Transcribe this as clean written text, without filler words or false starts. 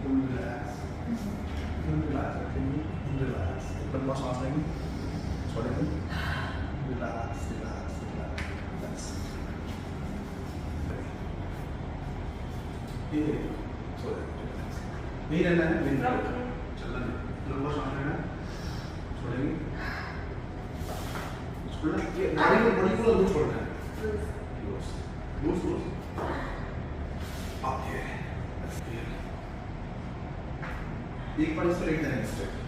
Full relax, रखेंगे, relax, एक लंबा सांस लेंगे, छोड़ेंगे, रिलैक्स रिलैक्स रिलैक्स, ये नहीं रहना है, चलना है, लंबा सांस लेना, छोड़ेंगे, छोड़ना, ये बॉडी को लूज छोड़ना है, लूज लूज, एक बार इससे लेट जाएंगे स्टेप।